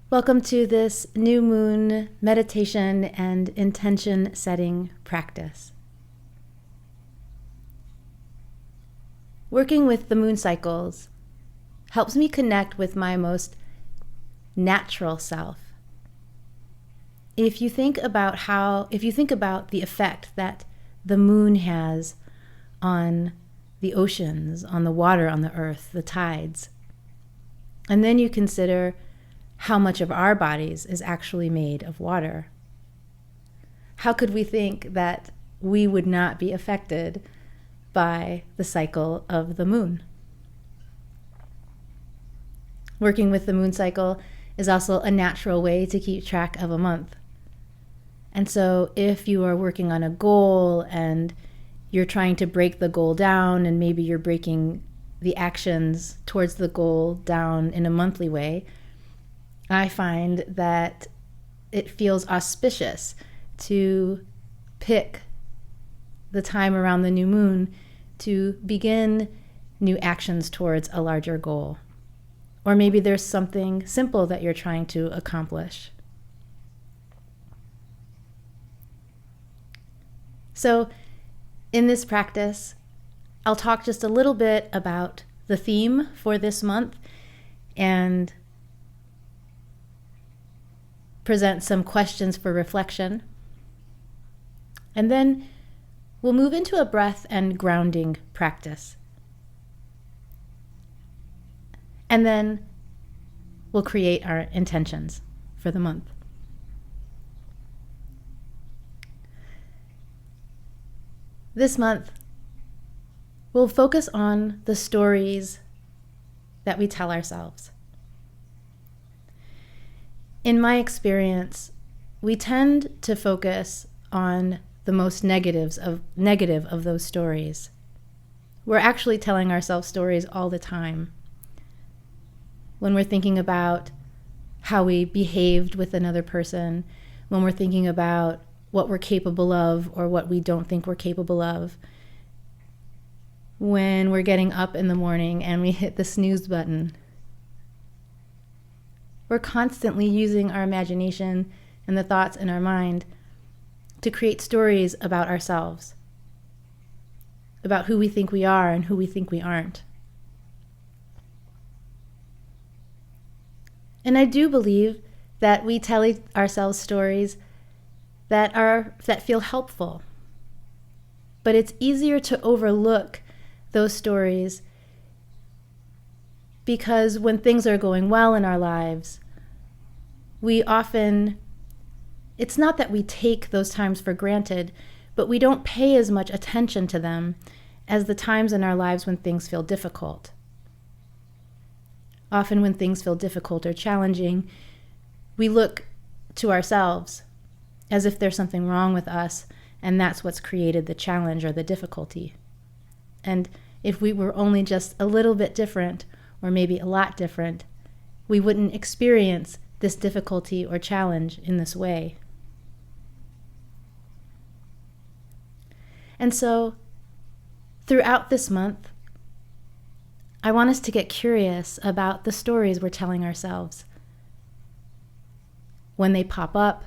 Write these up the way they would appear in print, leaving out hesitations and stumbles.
Welcome to this new moon meditation and intention setting practice. Working with the moon cycles helps me connect with my most natural self. If you think about the effect that the moon has on the oceans, on the water, on the earth, the tides, and then you consider how much of our bodies is actually made of water, how could we think that we would not be affected by the cycle of the moon? Working with the moon cycle is also a natural way to keep track of a month. And so if you are working on a goal and you're trying to break the goal down, and maybe you're breaking the actions towards the goal down in a monthly way, I find that it feels auspicious to pick the time around the new moon to begin new actions towards a larger goal. Or maybe there's something simple that you're trying to accomplish. So in this practice, I'll talk just a little bit about the theme for this month and present some questions for reflection. And then we'll move into a breath and grounding practice. And then we'll create our intentions for the month. This month, we'll focus on the stories that we tell ourselves. In my experience, we tend to focus on the most negative of those stories. We're actually telling ourselves stories all the time. When we're thinking about how we behaved with another person, when we're thinking about what we're capable of or what we don't think we're capable of, when we're getting up in the morning and we hit the snooze button, we're constantly using our imagination and the thoughts in our mind to create stories about ourselves, about who we think we are and who we think we aren't. And I do believe that we tell ourselves stories that feel helpful. But it's easier to overlook those stories because when things are going well in our lives, it's not that we take those times for granted, but we don't pay as much attention to them as the times in our lives when things feel difficult. Often when things feel difficult or challenging, we look to ourselves as if there's something wrong with us, and that's what's created the challenge or the difficulty. And if we were only just a little bit different, or maybe a lot different, we wouldn't experience this difficulty or challenge in this way. And so, throughout this month, I want us to get curious about the stories we're telling ourselves. When they pop up,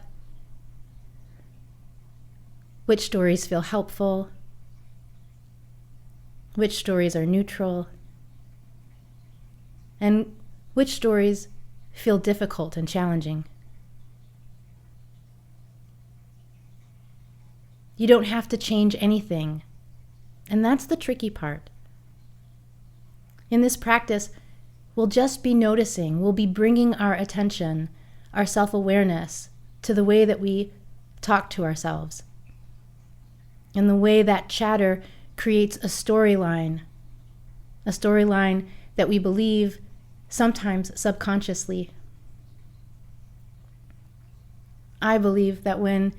which stories feel helpful, which stories are neutral, and which stories feel difficult and challenging. You don't have to change anything, and that's the tricky part. In this practice, we'll just be noticing, we'll be bringing our attention, our self-awareness to the way that we talk to ourselves, and the way that chatter creates a storyline that we believe sometimes subconsciously. I believe that when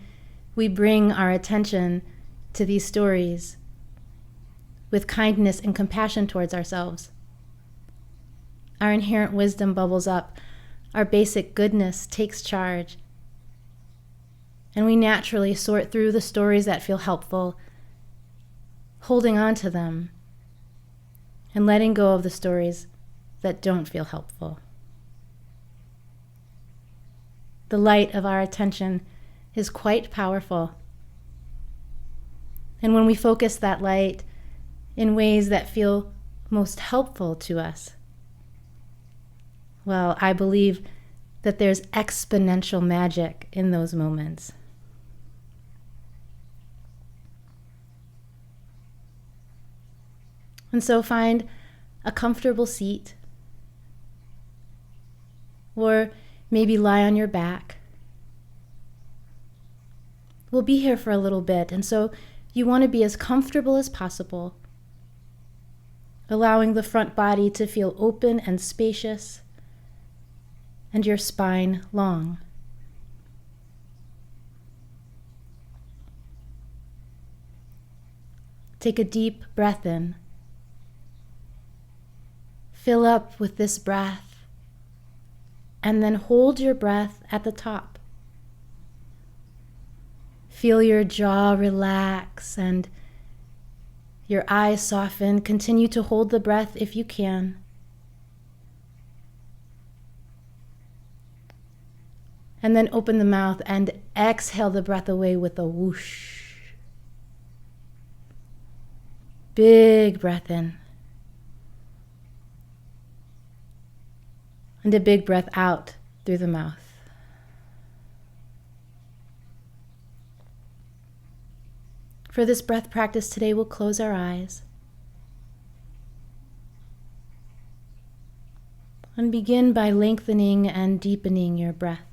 we bring our attention to these stories with kindness and compassion towards ourselves, our inherent wisdom bubbles up, our basic goodness takes charge, and we naturally sort through the stories that feel helpful, holding on to them and letting go of the stories that don't feel helpful. The light of our attention is quite powerful. And when we focus that light in ways that feel most helpful to us, well, I believe that there's exponential magic in those moments. And so find a comfortable seat, or maybe lie on your back. We'll be here for a little bit, and so you want to be as comfortable as possible, allowing the front body to feel open and spacious, and your spine long. Take a deep breath in. Fill up with this breath, and then hold your breath at the top. Feel your jaw relax and your eyes soften. Continue to hold the breath if you can. And then open the mouth and exhale the breath away with a whoosh. Big breath in. And a big breath out through the mouth. For this breath practice today, we'll close our eyes and begin by lengthening and deepening your breath.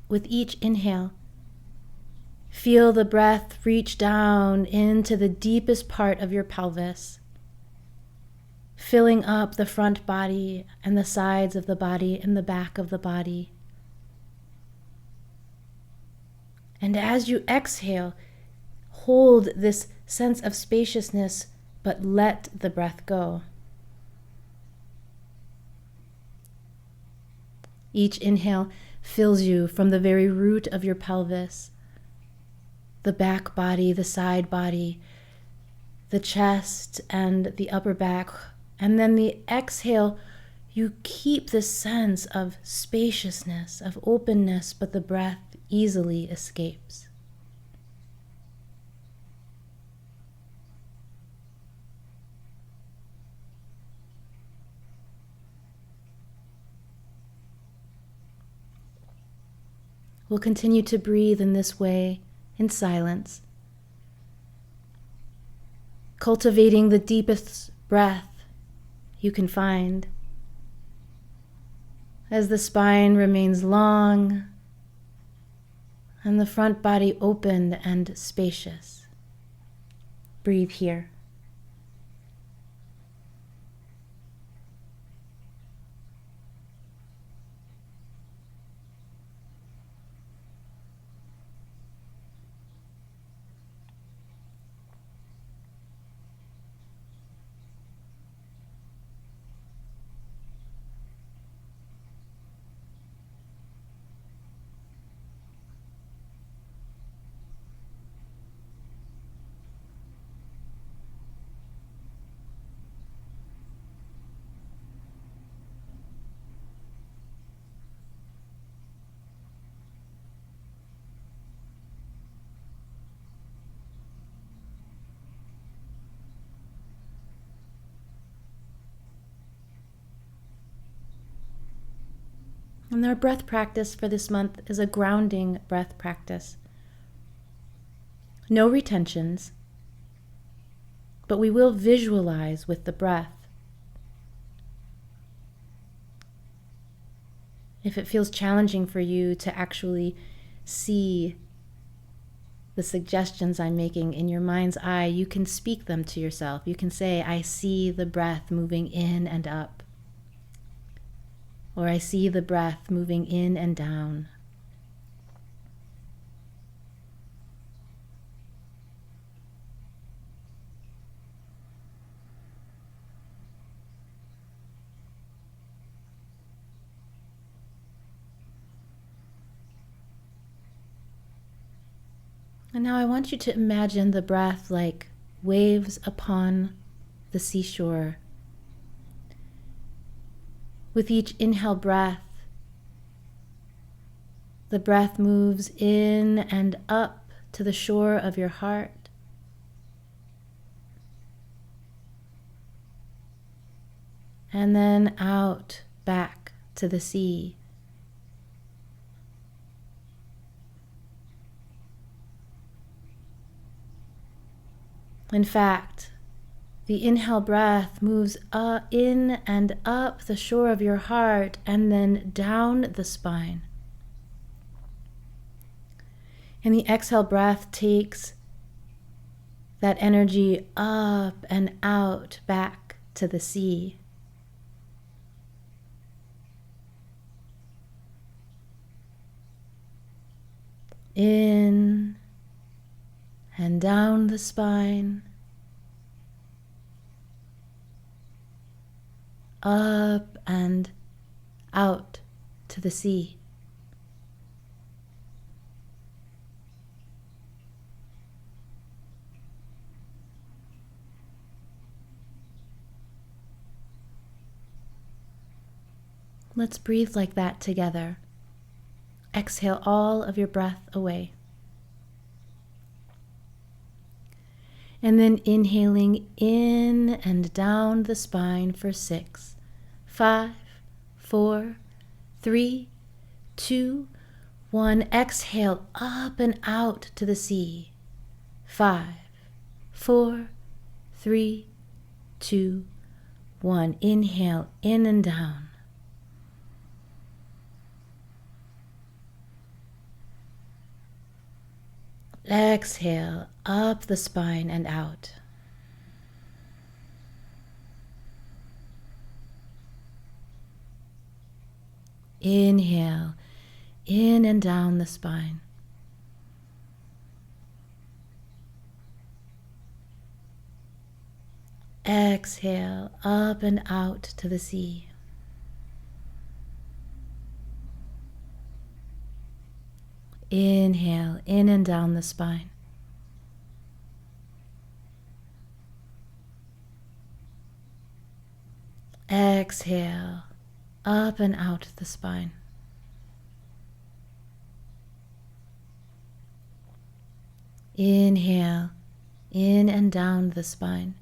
With each inhale, feel the breath reach down into the deepest part of your pelvis, filling up the front body and the sides of the body and the back of the body. And as you exhale, hold this sense of spaciousness, but let the breath go. Each inhale fills you from the very root of your pelvis, the back body, the side body, the chest, and the upper back. And then the exhale, you keep this sense of spaciousness, of openness, but the breath easily escapes. We'll continue to breathe in this way, in silence, cultivating the deepest breath you can find as the spine remains long and the front body open and spacious. Breathe here. And our breath practice for this month is a grounding breath practice. No retentions, but we will visualize with the breath. If it feels challenging for you to actually see the suggestions I'm making in your mind's eye, you can speak them to yourself. You can say, I see the breath moving in and up. Or I see the breath moving in and down. And now I want you to imagine the breath like waves upon the seashore. With each inhale breath, the breath moves in and up to the shore of your heart. And then out back to the sea. In fact, the inhale breath moves in and up the shore of your heart and then down the spine. And the exhale breath takes that energy up and out back to the sea. In and down the spine, up and out to the sea. Let's breathe like that together. Exhale all of your breath away. And then inhaling in and down the spine for 6, 5, 4, 3, 2, 1. Exhale up and out to the sea. 5, 4, 3, 2, 1. Inhale in and down. Exhale up the spine and out. Inhale in and down the spine. Exhale up and out to the sea. Inhale in and down the spine. Exhale up and out the spine. Inhale in and down the spine.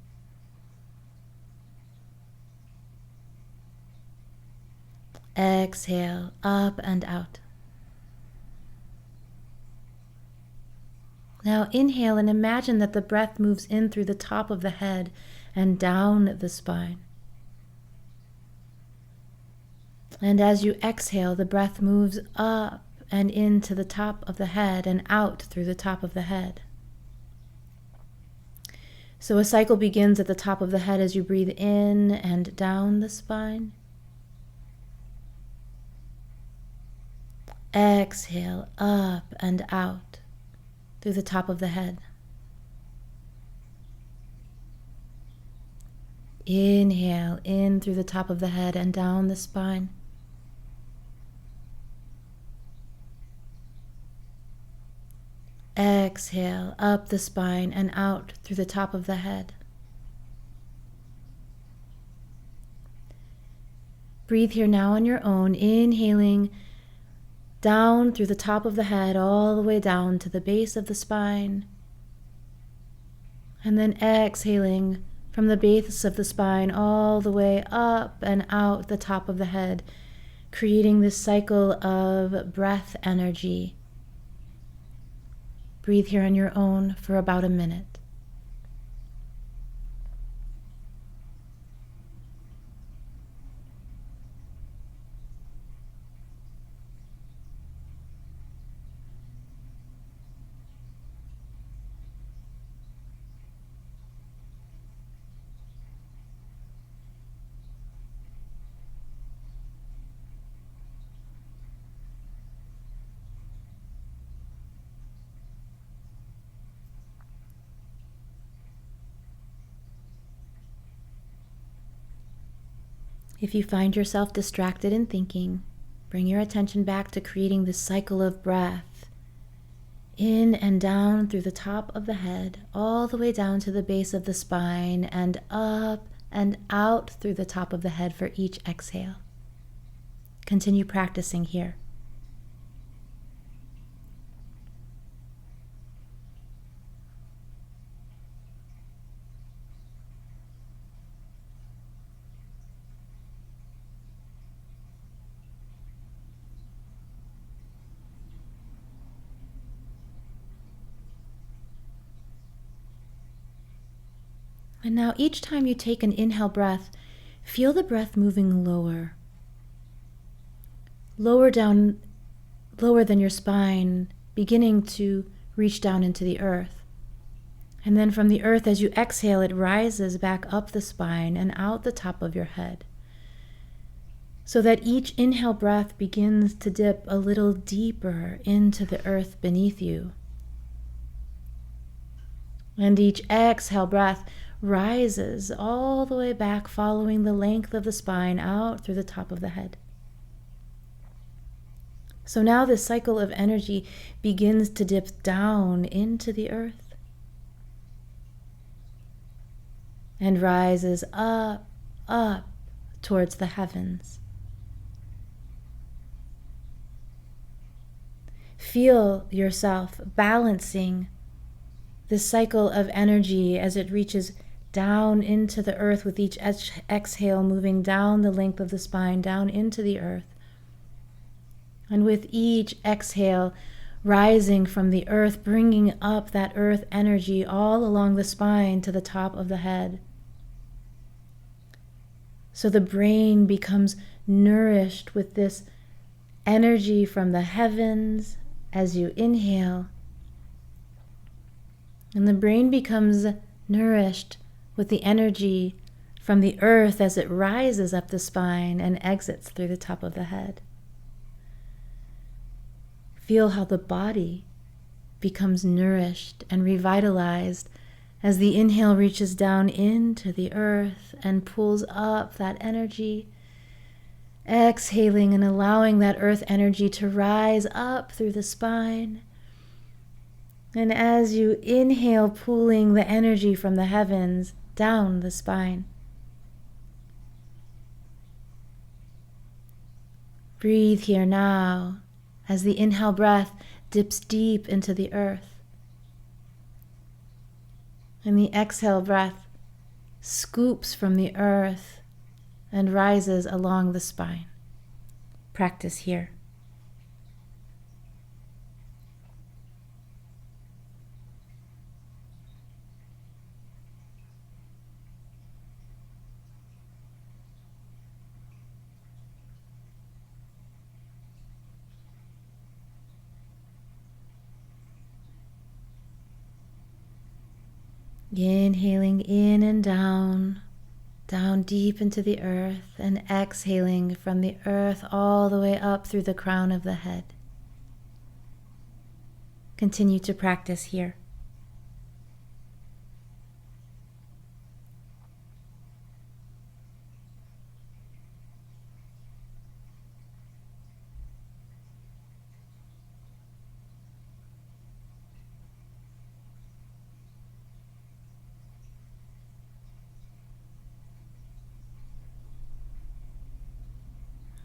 Exhale up and out. Now inhale and imagine that the breath moves in through the top of the head and down the spine. And as you exhale, the breath moves up and into the top of the head and out through the top of the head. So a cycle begins at the top of the head as you breathe in and down the spine. Exhale up and out through the top of the head. Inhale in through the top of the head and down the spine. Exhale up the spine and out through the top of the head. Breathe here now on your own, inhaling down through the top of the head, all the way down to the base of the spine. And then exhaling from the base of the spine all the way up and out the top of the head, creating this cycle of breath energy. Breathe here on your own for about a minute. If you find yourself distracted in thinking, bring your attention back to creating this cycle of breath In and down through the top of the head, all the way down to the base of the spine, and up and out through the top of the head for each exhale. Continue practicing here. And now each time you take an inhale breath, feel the breath moving lower. Lower down, lower than your spine, beginning to reach down into the earth. And then from the earth, as you exhale, it rises back up the spine and out the top of your head. So that each inhale breath begins to dip a little deeper into the earth beneath you. And each exhale breath rises all the way back, following the length of the spine out through the top of the head. So now this cycle of energy begins to dip down into the earth and rises up, up towards the heavens. Feel yourself balancing this cycle of energy as it reaches down into the earth with each exhale, moving down the length of the spine, down into the earth. And with each exhale, rising from the earth, bringing up that earth energy all along the spine to the top of the head. So the brain becomes nourished with this energy from the heavens as you inhale. And the brain becomes nourished with the energy from the earth as it rises up the spine and exits through the top of the head. Feel how the body becomes nourished and revitalized as the inhale reaches down into the earth and pulls up that energy. Exhaling and allowing that earth energy to rise up through the spine. And as you inhale, pulling the energy from the heavens down the spine. Breathe here now as the inhale breath dips deep into the earth. And the exhale breath scoops from the earth and rises along the spine. Practice here. Inhaling in and down, down deep into the earth, and exhaling from the earth all the way up through the crown of the head. Continue to practice here.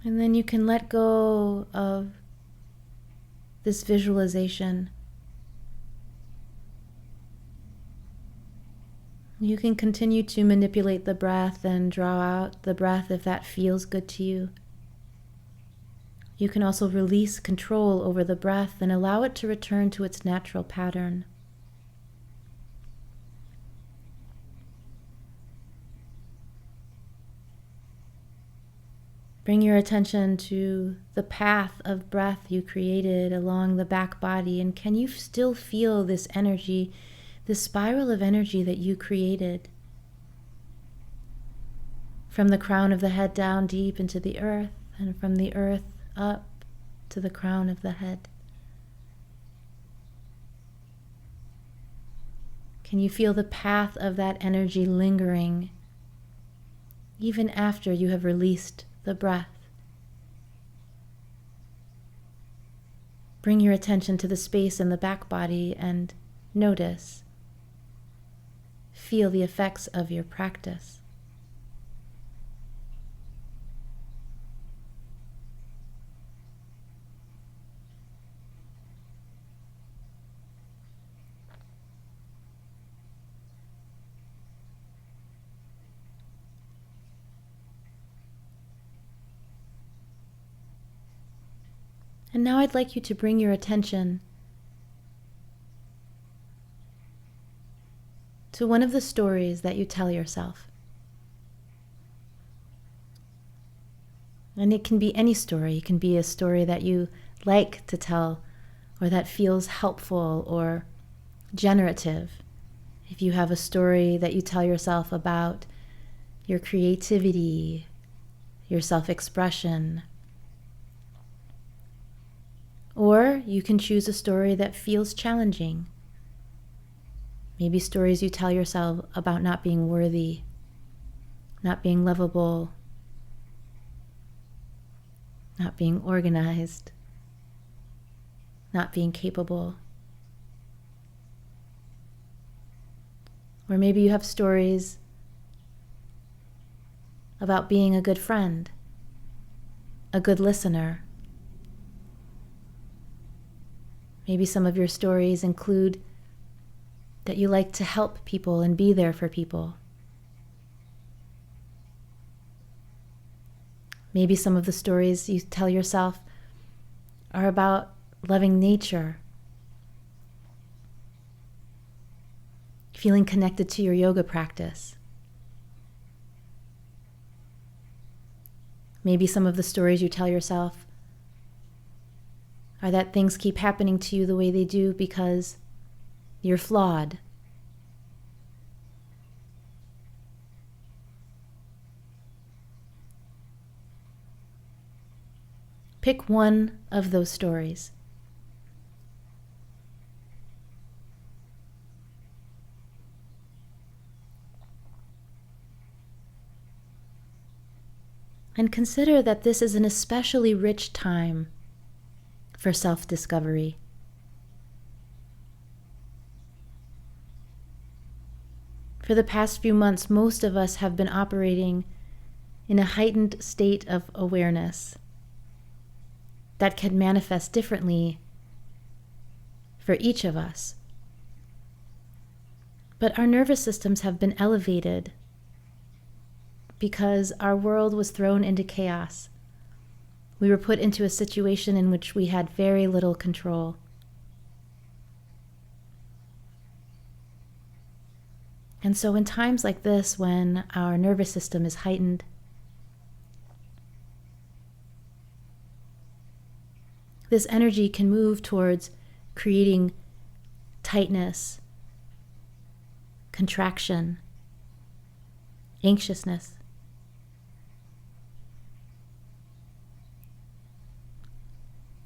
And then you can let go of this visualization. You can continue to manipulate the breath and draw out the breath if that feels good to you. You can also release control over the breath and allow it to return to its natural pattern. Bring your attention to the path of breath you created along the back body, and can you still feel this energy, this spiral of energy that you created? From the crown of the head down deep into the earth, and from the earth up to the crown of the head. Can you feel the path of that energy lingering even after you have released the breath? Bring your attention to the space in the back body and notice. Feel the effects of your practice. And now I'd like you to bring your attention to one of the stories that you tell yourself. And it can be any story. It can be a story that you like to tell or that feels helpful or generative. If you have a story that you tell yourself about your creativity, your self-expression, or you can choose a story that feels challenging. Maybe stories you tell yourself about not being worthy, not being lovable, not being organized, not being capable. Or maybe you have stories about being a good friend, a good listener. Maybe some of your stories include that you like to help people and be there for people. Maybe some of the stories you tell yourself are about loving nature, feeling connected to your yoga practice. Maybe some of the stories you tell yourself are that things keep happening to you the way they do because you're flawed. Pick one of those stories. And consider that this is an especially rich time for self-discovery. For the past few months, most of us have been operating in a heightened state of awareness that can manifest differently for each of us. But our nervous systems have been elevated because our world was thrown into chaos. We were put into a situation in which we had very little control. And so in times like this, when our nervous system is heightened, this energy can move towards creating tightness, contraction, anxiousness.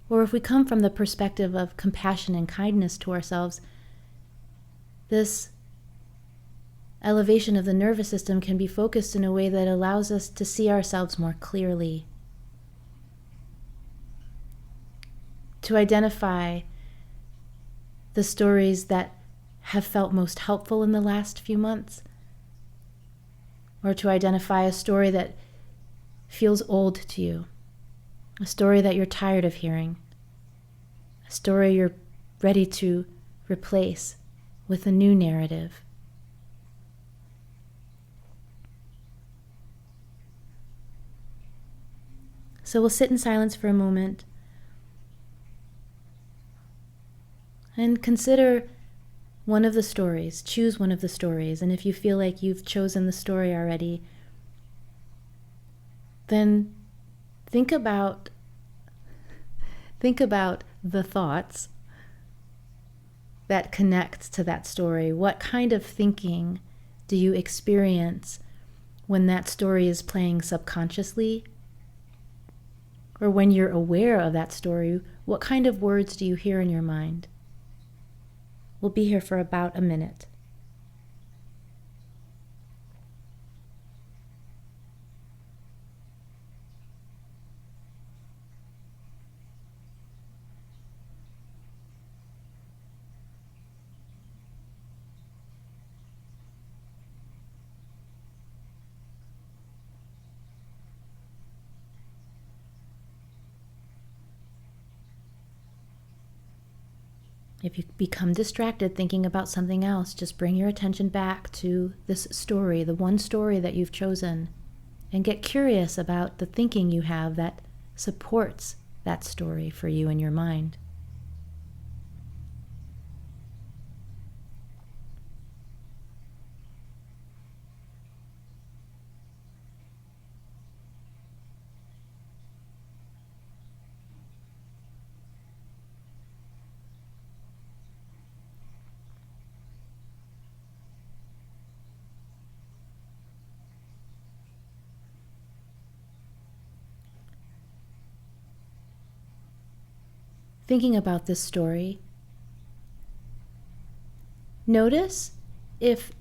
Or if we come from the perspective of compassion and kindness to ourselves, this elevation of the nervous system can be focused in a way that allows us to see ourselves more clearly, to identify the stories that have felt most helpful in the last few months, or to identify a story that feels old to you, a story that you're tired of hearing, a story you're ready to replace with a new narrative. So we'll sit in silence for a moment and consider one of the stories. Choose one of the stories. And if you feel like you've chosen the story already, then think about the thoughts that connect to that story. What kind of thinking do you experience when that story is playing subconsciously? Or when you're aware of that story, what kind of words do you hear in your mind? We'll be here for about a minute. If you become distracted thinking about something else, just bring your attention back to this story, the one story that you've chosen, and get curious about the thinking you have that supports that story for you in your mind. Thinking about this story, notice if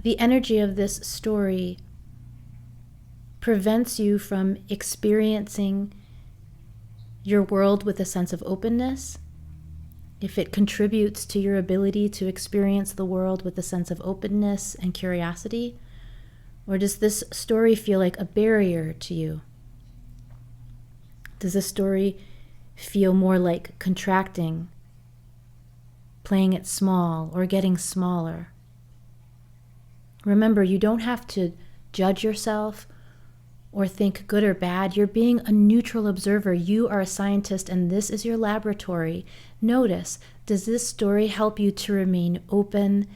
the energy of this story prevents you from experiencing your world with a sense of openness, if it contributes to your ability to experience the world with a sense of openness and curiosity, or does this story feel like a barrier to you? Does this story feel more like contracting, playing it small, or getting smaller? Remember, you don't have to judge yourself or think good or bad. You're being a neutral observer. You are a scientist, and this is your laboratory. Notice, does this story help you to remain open,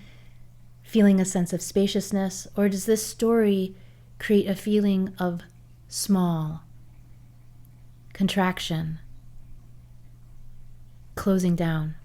feeling a sense of spaciousness, or does this story create a feeling of small, contraction, closing down?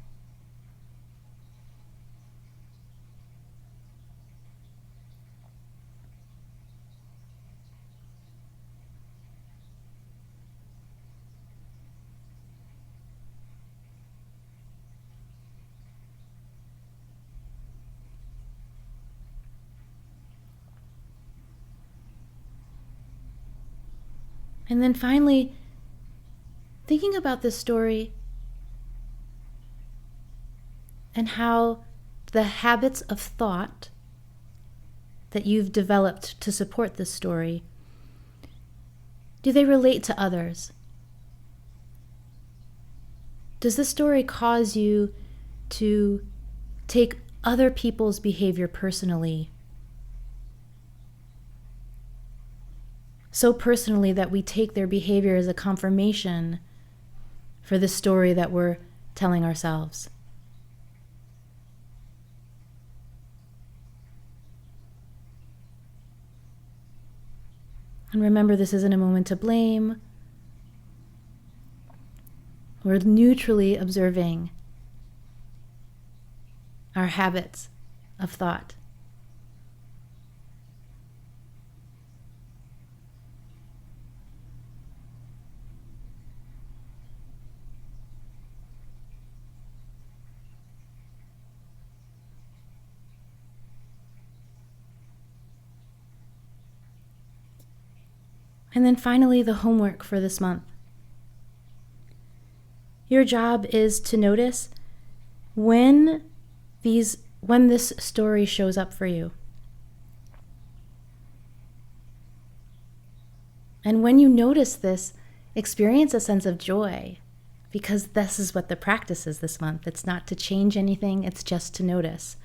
And then finally, thinking about this story and how the habits of thought that you've developed to support this story, do they relate to others? Does this story cause you to take other people's behavior personally? So personally that we take their behavior as a confirmation for the story that we're telling ourselves. And remember, this isn't a moment to blame. We're neutrally observing our habits of thought. And then finally, the homework for this month. Your job is to notice when this story shows up for you. And when you notice this, experience a sense of joy, because this is what the practice is this month. It's not to change anything, it's just to notice.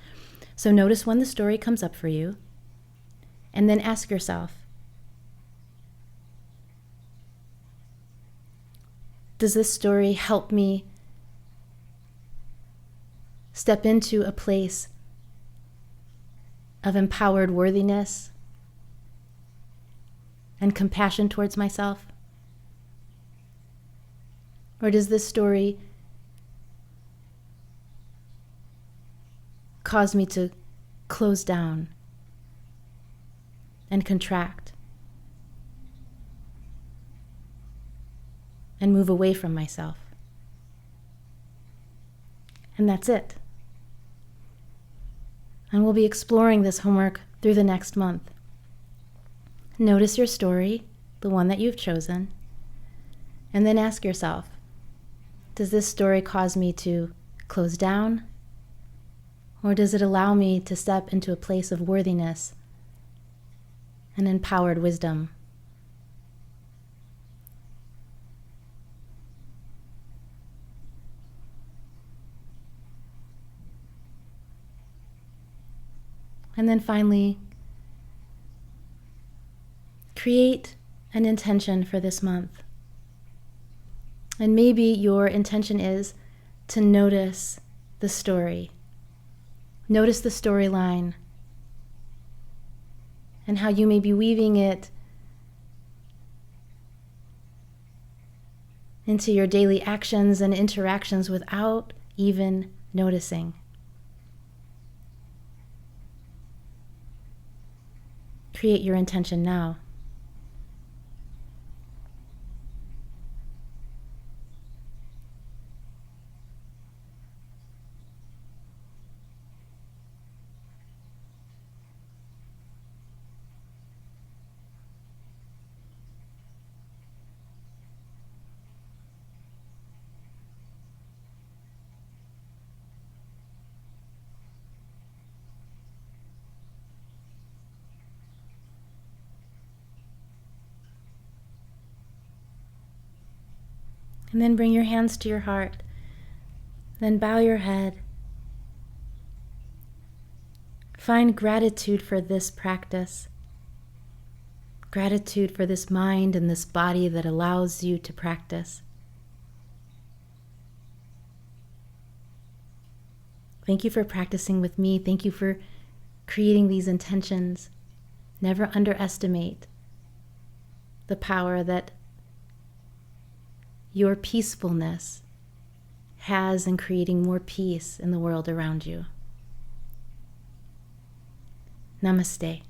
So notice when the story comes up for you, and then ask yourself, does this story help me step into a place of empowered worthiness and compassion towards myself? Or does this story cause me to close down and contract and move away from myself? And that's it. And we'll be exploring this homework through the next month. Notice your story, the one that you've chosen, and then ask yourself, does this story cause me to close down? Or does it allow me to step into a place of worthiness and empowered wisdom? And then finally, create an intention for this month. And maybe your intention is to notice the story. Notice the storyline and how you may be weaving it into your daily actions and interactions without even noticing. Create your intention now. And then bring your hands to your heart. Then bow your head. Find gratitude for this practice. Gratitude for this mind and this body that allows you to practice. Thank you for practicing with me. Thank you for creating these intentions. Never underestimate the power that your peacefulness has in creating more peace in the world around you. Namaste.